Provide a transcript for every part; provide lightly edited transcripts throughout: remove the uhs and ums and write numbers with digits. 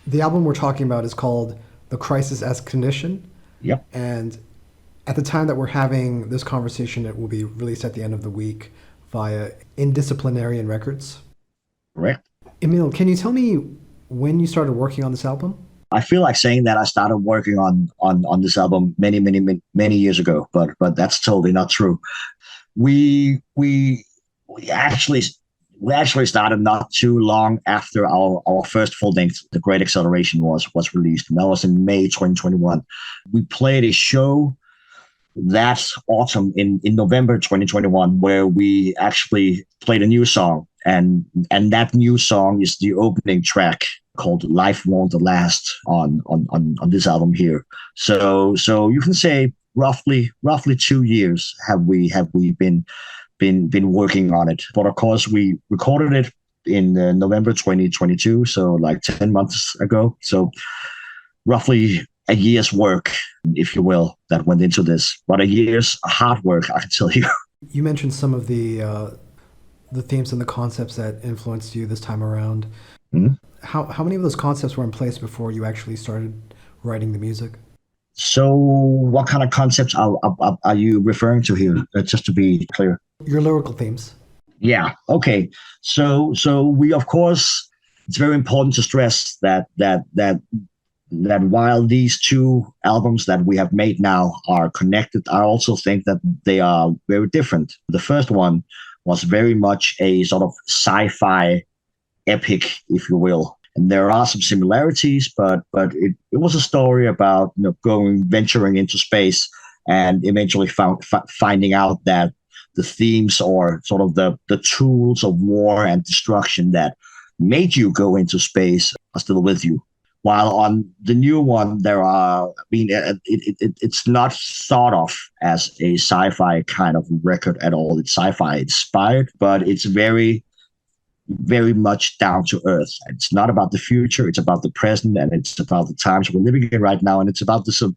The album we're talking about is called The Crisis as Condition. Yep, And at the time that we're having this conversation, it will be released at the end of the week via Indisciplinarian Records. correct. Emil, can you tell me when you started working on this album? I feel like saying that I started working on this album many years ago, but that's totally not true. We we we actually we actually started not too long after our first full length, The Great Acceleration, was released. And that was in May 2021. We played a show that autumn in November 2021 where we actually played a new song, and that new song is the opening track called Life Won't Last on this album here. So you can say roughly 2 years have we been working on it. But of course we recorded it in November 2022, so like 10 months ago. So roughly a year's work, if you will, that went into this. But a year's hard work, I can tell you. You mentioned some of the themes and the concepts that influenced you this time around. Mhm. How many of those concepts were in place before you actually started writing the music? So, what kind of concepts are you referring to here? Just to be clear. Your lyrical themes. Yeah. Okay. So we of course, it's very important to stress that while these two albums that we have made now are connected, I also think that they are very different. The first one was very much a sort of sci-fi epic, if you will. And there are some similarities, but it was a story about venturing into space and eventually finding out that the themes or sort of the tools of war and destruction that made you go into space are still with you. While on the new one, it's not thought of as a sci-fi kind of record at all. It's sci-fi inspired, but it's very much down to earth. It's not about the future, it's about the present, and it's about the times we're living in right now, and it's about the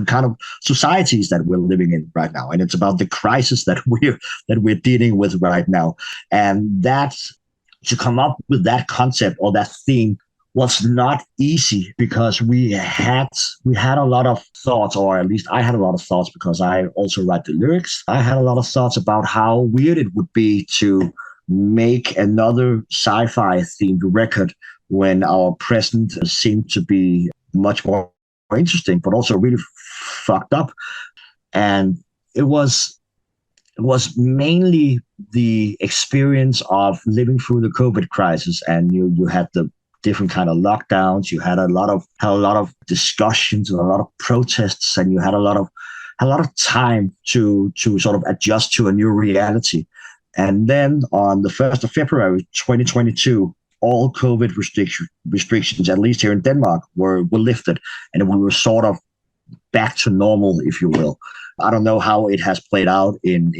kind of societies that we're living in right now, and it's about the crisis that we're dealing with right now. And that, to come up with that concept or that theme, was not easy because we had a lot of thoughts, or at least I had a lot of thoughts because I also write the lyrics. I had a lot of thoughts about how weird it would be to make another sci-fi themed record when our present seemed to be much more interesting, but also really fucked up. And it was mainly the experience of living through the COVID crisis, and you had the different kind of lockdowns. You had a lot of discussions and a lot of protests, and you had a lot of time to sort of adjust to a new reality. And then on the 1st of February 2022, all COVID restrictions, at least here in Denmark, were lifted, and we were sort of back to normal, if you will. I don't know how it has played out in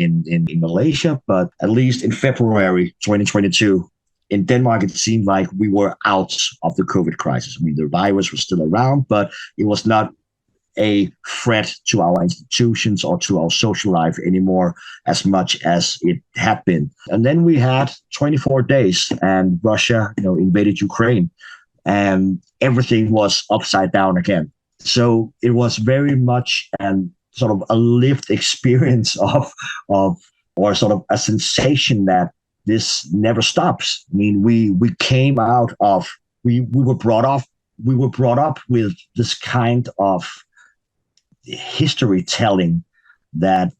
Malaysia, but at least in February 2022, in Denmark, it seemed like we were out of the COVID crisis. I mean, the virus was still around, but it was not a threat to our institutions or to our social life anymore as much as it had been. And then we had 24 days and Russia, invaded Ukraine, and everything was upside down again. So it was very much an sort of a lived experience of or sort of a sensation that this never stops. I mean, we came out of we were brought up with this kind of history telling that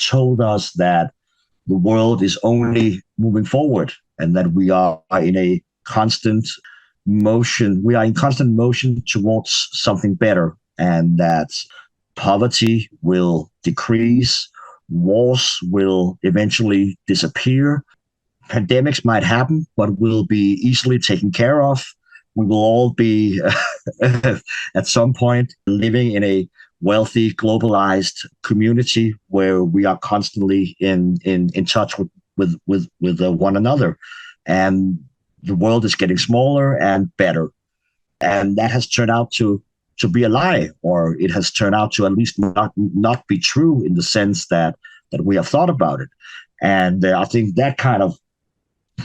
told us that the world is only moving forward and that we are in a constant motion. We are in constant motion towards something better, and that poverty will decrease, wars will eventually disappear, pandemics might happen, but will be easily taken care of. We will all be at some point living in a wealthy, globalized community where we are constantly in touch with one another, and the world is getting smaller and better. And that has turned out to be a lie, or it has turned out to at least not be true in the sense that we have thought about it. And I think that kind of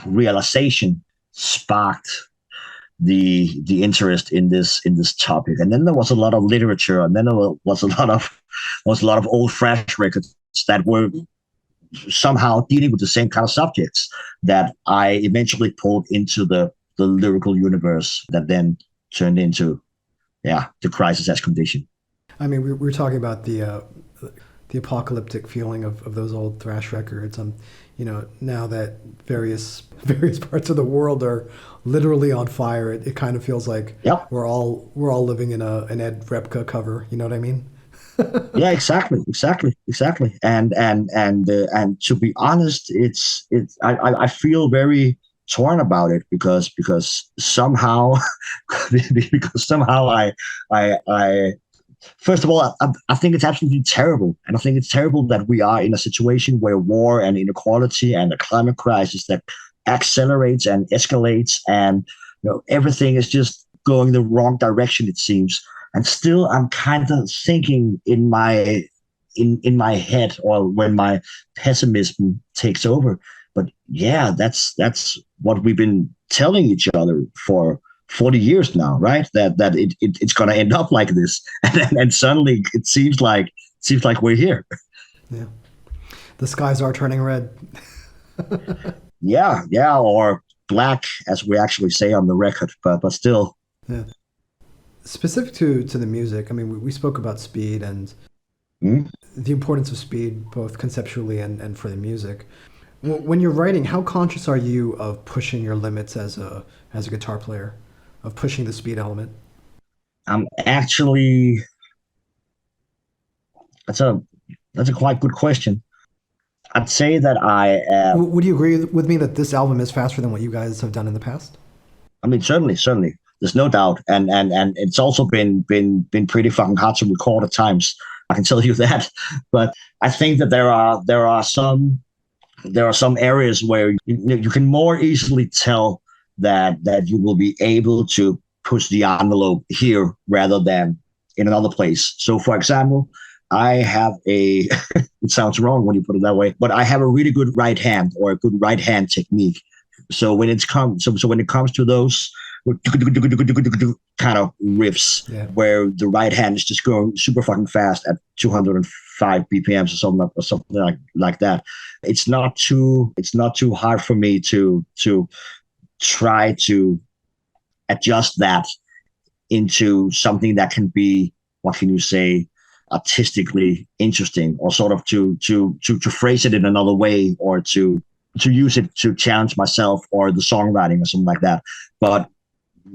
realization sparked the interest in this topic. And then there was a lot of literature, and then there was a lot of old thrash records that were somehow dealing with the same kind of subjects that I eventually pulled into the lyrical universe that then turned into the Crisis as Condition. I mean, we were talking about the apocalyptic feeling of those old thrash records. Now that various parts of the world are literally on fire, it kind of feels like Yep. we're all living in an Ed Repka cover. You know what I mean? Yeah, exactly. And to be honest, I feel very torn about it because somehow because somehow I first of all, I think it's absolutely terrible. And I think it's terrible that we are in a situation where war and inequality and a climate crisis that accelerates and escalates, and everything is just going the wrong direction, it seems. And still, I'm kind of thinking in my head, or when my pessimism takes over. But yeah, that's what we've been telling each other for 40 years now, right? That it's going to end up like this, and suddenly it seems like we're here. Yeah, the skies are turning red. Yeah, or black, as we actually say on the record, but still. Yeah. Specific to the music, I mean, we spoke about speed and the importance of speed, both conceptually and for the music. When you're writing, how conscious are you of pushing your limits as a guitar player, of pushing the speed element? I'm actually that's a quite good question. I'd say that I am. Would you agree with me that this album is faster than what you guys have done in the past? I mean, certainly. There's no doubt, and it's also been pretty fucking hard to record at times. I can tell you that. But I think that there are some areas where you can more easily tell that you will be able to push the envelope here rather than in another place. So, for example, I have a it sounds wrong when you put it that way, but I have a really good right hand, or a good right hand technique. So when it comes to those kind of riffs, where the right hand is just going super fucking fast at 205 BPMs or something like that, it's not too hard for me to try to adjust that into something that can be, what can you say, artistically interesting, or sort of to phrase it in another way, or to use it to challenge myself or the songwriting or something like that. But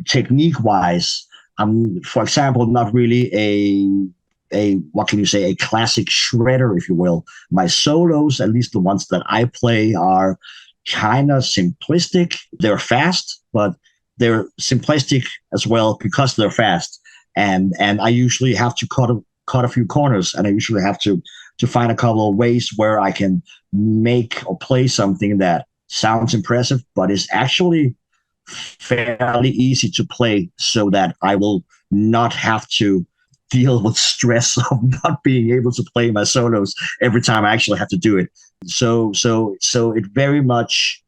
technique wise, I'm, for example, not really a what can you say, a classic shredder, if you will. My solos, at least the ones that I play, are kind of simplistic. They're fast, but they're simplistic as well because they're fast. And I usually have to cut a few corners, and I usually have to find a couple of ways where I can make or play something that sounds impressive, but is actually fairly easy to play, so that I will not have to deal with stress of not being able to play my solos every time I actually have to do it. So it very much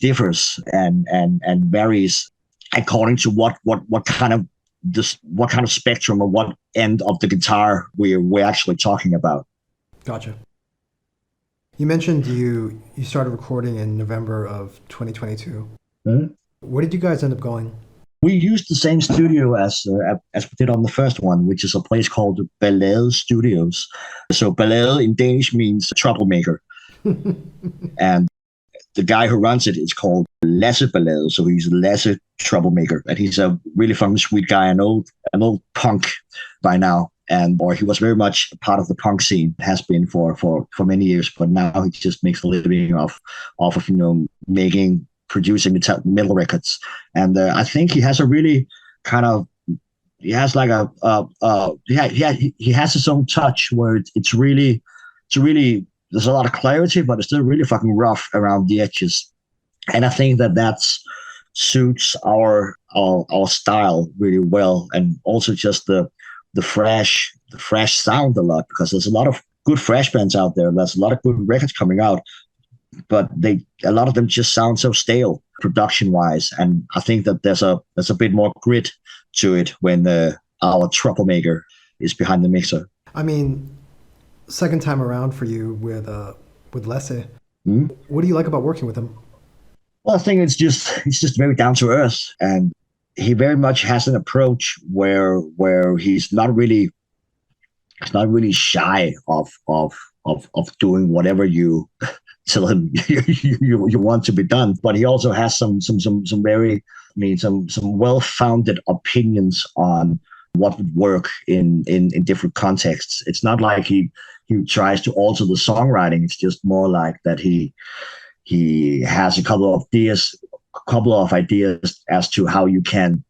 differs and varies according to what kind of spectrum, or what end of the guitar we're actually talking about. Gotcha. You mentioned you started recording in November of 2022. Mm-hmm. Where did you guys end up going? We used the same studio as we did on the first one, which is a place called Ballade Studios. So Ballade in Danish means troublemaker. And the guy who runs it is called Lasse Ballade, so he's Lasse Troublemaker, and he's a really fucking sweet guy, an old punk by now, or he was very much a part of the punk scene, has been for many years, but now he just makes a living off of producing metal records. And I think he has a really kind of, he has like he has his own touch where it's really there's a lot of clarity, but it's still really fucking rough around the edges. And I think that suits our style really well, and also just the fresh sound a lot, because there's a lot of good thrash bands out there. There's a lot of good records coming out, but a lot of them just sound so stale. production wise. And I think that there's a bit more grit to it when our troublemaker is behind the mixer. I mean, second time around for you with Lasse. Mm. What do you like about working with him? Well, I think it's just very down to earth, and he very much has an approach where he's not really shy of doing whatever you tell him you want to be done. But he also has some very, I mean, some well-founded opinions on what would work in different contexts. It's not like he tries to alter the songwriting. It's just more like that he has a couple of ideas as to how you can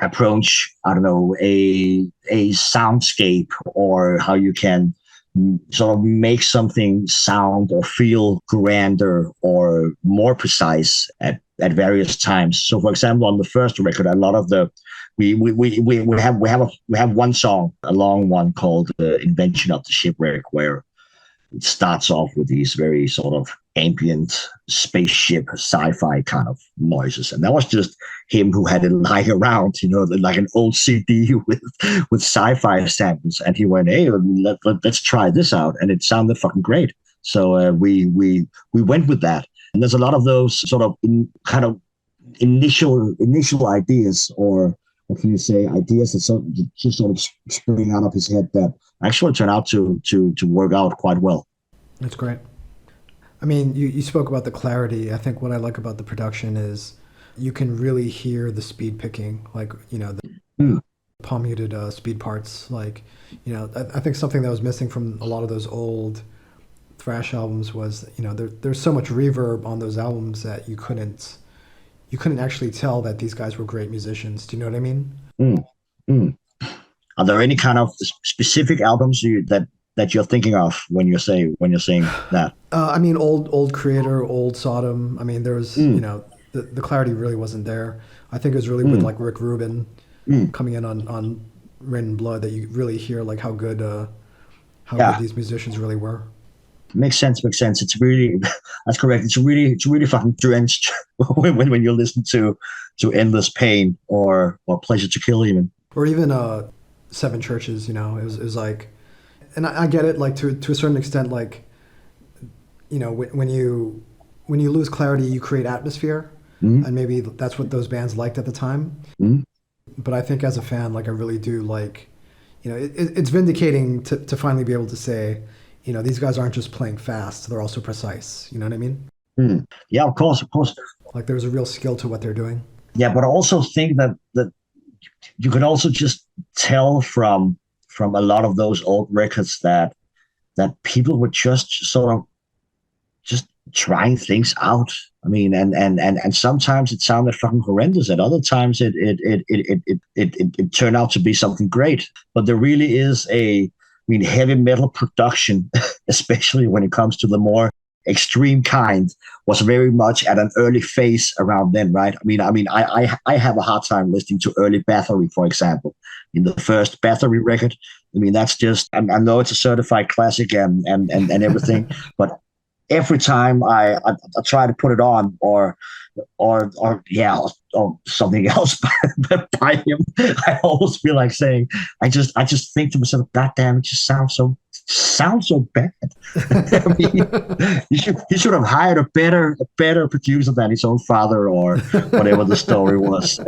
approach, I don't know, a soundscape, or how you can sort of make something sound or feel grander or more precise at various times. So, for example, on the first record, a lot of the we have one song, a long one called "Invention of the Shipwreck," where it starts off with these very sort of ambient spaceship sci-fi kind of noises, and that was just him who had it lying around, like an old CD with sci-fi samples, and he went, "Hey, let's try this out," and it sounded fucking great. So we went with that, and there's a lot of those sort of kind of initial ideas, or what can you say, ideas that just sort of spring out of his head that actually turn out to work out quite well. That's great. I mean, you spoke about the clarity. I think what I like about the production is you can really hear the speed picking, like, the palm muted speed parts. Like, I think something that was missing from a lot of those old thrash albums was, there's so much reverb on those albums that you couldn't actually tell that these guys were great musicians. Do you know what I mean? Mm. Mm. Are there any kind of specific albums that you're thinking of when you're saying that? I mean, old Creator, old Sodom. I mean, there was, the clarity really wasn't there. I think it was really with like Rick Rubin coming in on Rain and Blood that you really hear like how good good these musicians really were. Makes sense. It's really, that's correct. It's really fucking drenched when you listen to Endless Pain or Pleasure to Kill even. Or even Seven Churches, it was like, and I get it, like to a certain extent, like, when you lose clarity, you create atmosphere, and maybe that's what those bands liked at the time. But I think as a fan, like, I really do like, it's vindicating to finally be able to say, these guys aren't just playing fast; they're also precise. You know what I mean? Yeah, of course. Like, there's a real skill to what they're doing. Yeah, but I also think that you can also just tell from a lot of those old records that people were just sort of just trying things out. I mean, and sometimes it sounded fucking horrendous. At other times, it turned out to be something great. But there really is heavy metal production, especially when it comes to the more extreme kind, was very much at an early phase around then, right? I have a hard time listening to early Bathory, for example. In the first Bathory record, that's just, I know it's a certified classic and everything, but every time I try to put it on or something else by him, I almost feel like saying, I just think to myself, God damn, it just sounds so bad. I mean, he should have hired a better producer than his own father, or whatever the story was.